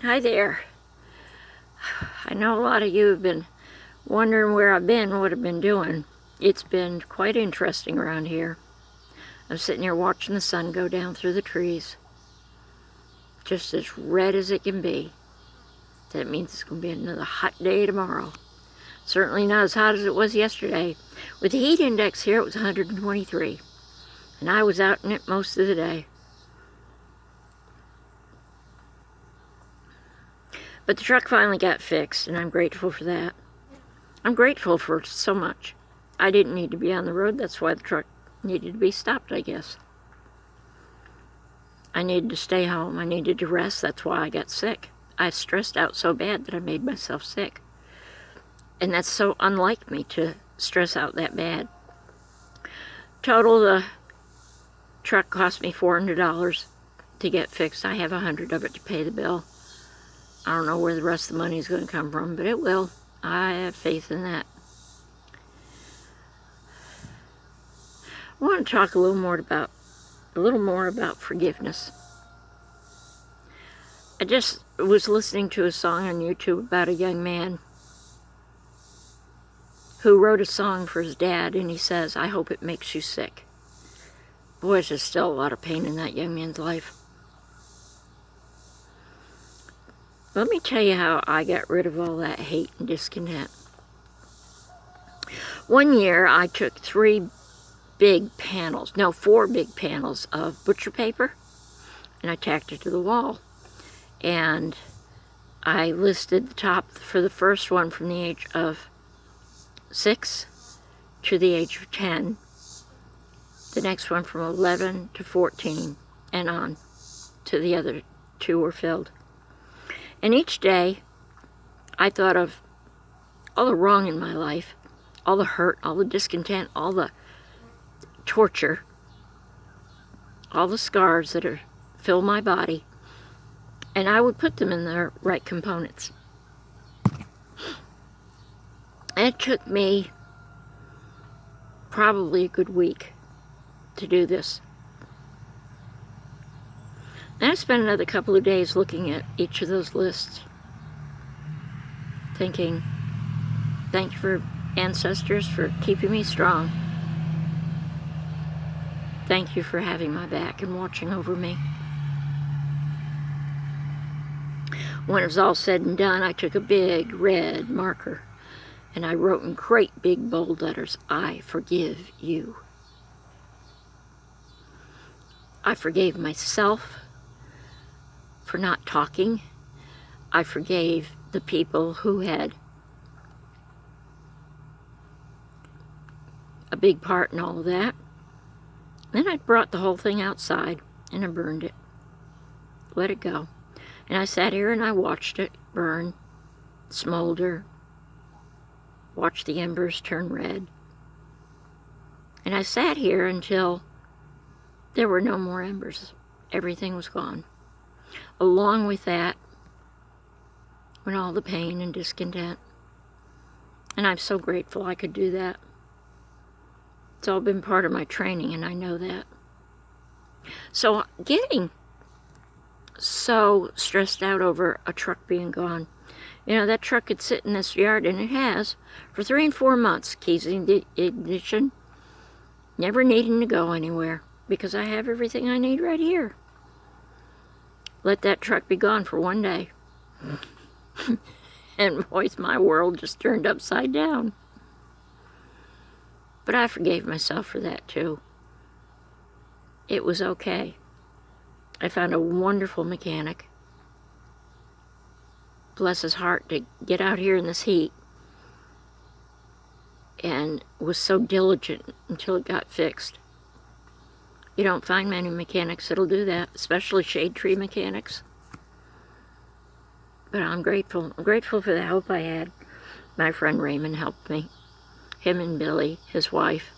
Hi there. I know a lot of you have been wondering where I've been, what I've been doing. It's been quite interesting around here. I'm sitting here watching the sun go down through the trees, just as red as it can be. That means it's going to be another hot day tomorrow. Certainly not as hot as it was yesterday. With the heat index here, it was 123, and I was out in it most of the day. But the truck finally got fixed, and I'm grateful for that. I'm grateful for so much. I didn't need to be on the road. That's why the truck needed to be stopped, I guess. I needed to stay home. I needed to rest. That's why I got sick. I stressed out so bad that I made myself sick. And that's so unlike me to stress out that bad. Total, the truck cost me $400 to get fixed. I have $100 of it to pay the bill. I don't know where the rest of the money is going to come from, but it will. I have faith in that. I want to talk a little more about forgiveness. I just was listening to a song on YouTube about a young man who wrote a song for his dad, and he says, "I hope it makes you sick." Boy, there's still a lot of pain in that young man's life. Let me tell you how I got rid of all that hate and discontent. One year, I took four big panels of butcher paper, and I tacked it to the wall. And I listed the top for the first one from the age of 6 to the age of 10. The next one from 11 to 14 and on to the other two were filled. And each day, I thought of all the wrong in my life, all the hurt, all the discontent, all the torture, all the scars that fill my body, and I would put them in their right components. And it took me probably a good week to do this. And I spent another couple of days looking at each of those lists, thinking, thank you for ancestors for keeping me strong. Thank you for having my back and watching over me. When it was all said and done, I took a big red marker and I wrote in great big bold letters, "I forgive you." I forgave myself for not talking. I forgave the people who had a big part in all of that. Then I brought the whole thing outside and I burned it. Let it go. And I sat here and I watched it burn, smolder, watched the embers turn red. And I sat here until there were no more embers. Everything was gone. Along with that went all the pain and discontent. And I'm so grateful I could do that. It's all been part of my training, and I know that. So getting so stressed out over a truck being gone. You know, that truck could sit in this yard, and it has, for 3 and 4 months, keys in the ignition, never needing to go anywhere, because I have everything I need right here. Let that truck be gone for one day. And boys, my world just turned upside down. But I forgave myself for that too. It was okay. I found a wonderful mechanic. Bless his heart, to get out here in this heat, and was so diligent until it got fixed. You don't find many mechanics that'll do that, especially shade tree mechanics. But I'm grateful. I'm grateful for the help I had. My friend Raymond helped me. Him and Billy, his wife.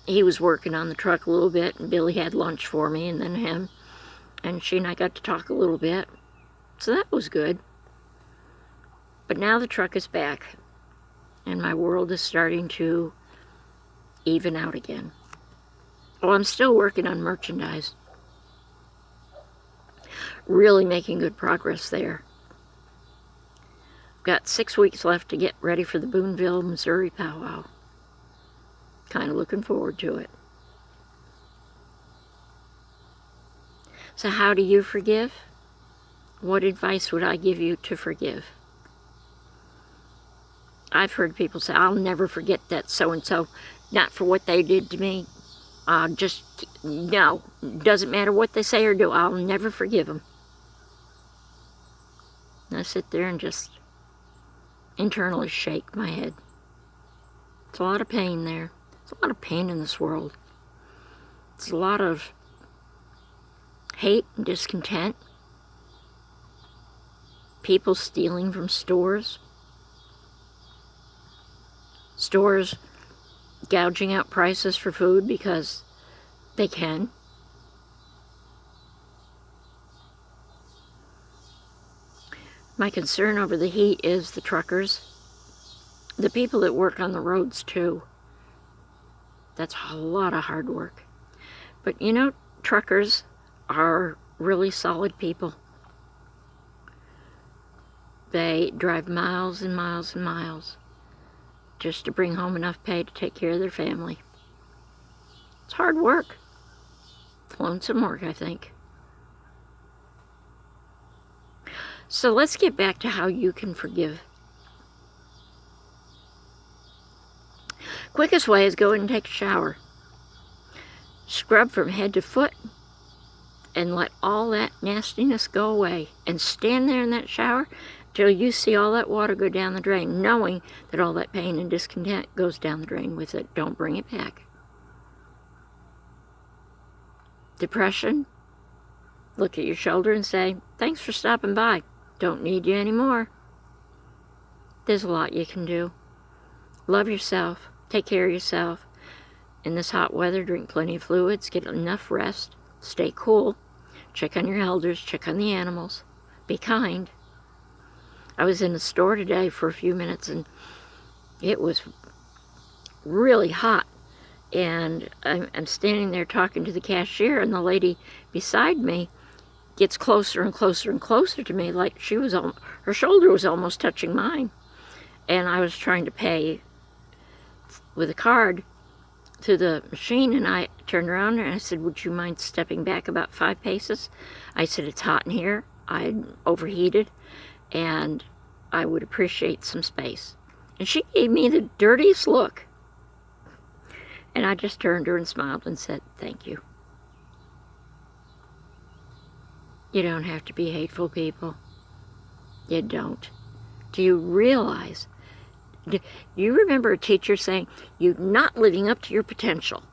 He was working on the truck a little bit, and Billy had lunch for me, and then him. And she and I got to talk a little bit. So that was good. But now the truck is back, and my world is starting to even out again. Oh, I'm still working on merchandise. Really making good progress there. Got 6 weeks left to get ready for the Boonville, Missouri powwow. Kind of looking forward to it. So how do you forgive? What advice would I give you to forgive? I've heard people say, I'll never forget that so-and-so, not for what they did to me. No, doesn't matter what they say or do, I'll never forgive them. And I sit there and just internally shake my head. It's a lot of pain there. There's a lot of pain in this world. There's a lot of hate and discontent. People stealing from stores. Stores gouging out prices for food because they can. My concern over the heat is the truckers, the people that work on the roads too. That's a lot of hard work. But you know, truckers are really solid people. They drive miles and miles and miles just to bring home enough pay to take care of their family. It's hard work. It's lonesome work, I think. So let's get back to how you can forgive. Quickest way is go in and take a shower. Scrub from head to foot and let all that nastiness go away. And stand there in that shower till you see all that water go down the drain, knowing that all that pain and discontent goes down the drain with it. Don't bring it back. Depression, look at your shoulder and say, thanks for stopping by. Don't need you anymore. There's a lot you can do. Love yourself. Take care of yourself. In this hot weather, drink plenty of fluids. Get enough rest. Stay cool. Check on your elders. Check on the animals. Be kind. I was in the store today for a few minutes and it was really hot. And I'm standing there talking to the cashier, and the lady beside me gets closer and closer and closer to me, like her shoulder was almost touching mine. And I was trying to pay with a card to the machine, and I turned around and I said, would you mind stepping back about 5 paces? I said, it's hot in here. I'm overheated, and I would appreciate some space. And she gave me the dirtiest look. And I just turned to her and smiled and said, thank you. You don't have to be hateful, people. You don't. Do you realize? Do you remember a teacher saying, you're not living up to your potential?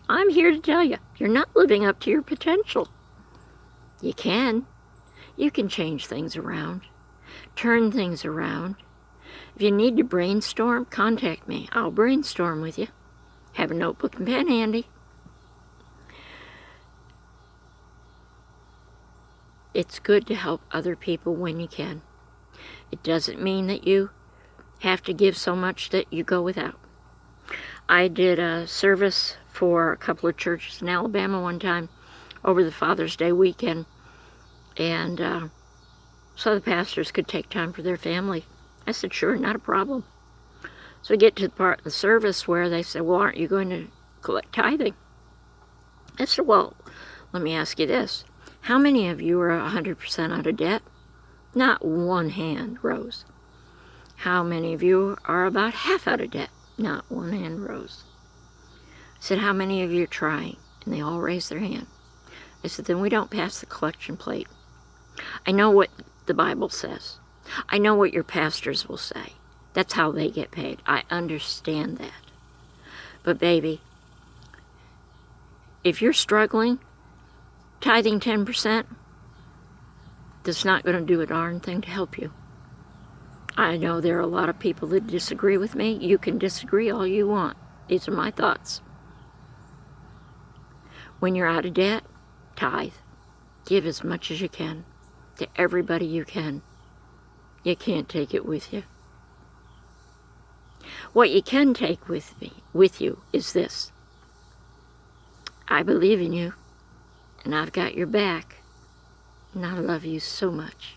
I'm here to tell you, you're not living up to your potential. You can. You can change things around. Turn things around. If you need to brainstorm, contact me. I'll brainstorm with you. Have a notebook and pen handy. It's good to help other people when you can. It doesn't mean that you have to give so much that you go without. I did a service for a couple of churches in Alabama one time over the Father's Day weekend, and so the pastors could take time for their family. I said, sure, not a problem. So we get to the part of the service where they said, well, aren't you going to collect tithing? I said, well, let me ask you this. How many of you are 100% out of debt? Not one hand rose. How many of you are about half out of debt? Not one hand rose. I said, how many of you are trying? And they all raised their hand. I said, then we don't pass the collection plate. I know what the Bible says. I know what your pastors will say. That's how they get paid. I understand that. But baby, if you're struggling, tithing 10%, that's not going to do a darn thing to help you. I know there are a lot of people that disagree with me. You can disagree all you want. These are my thoughts. When you're out of debt, tithe. Give as much as you can to everybody you can. You can't take it with you. What you can take with you is this. I believe in you, and I've got your back. And I love you so much.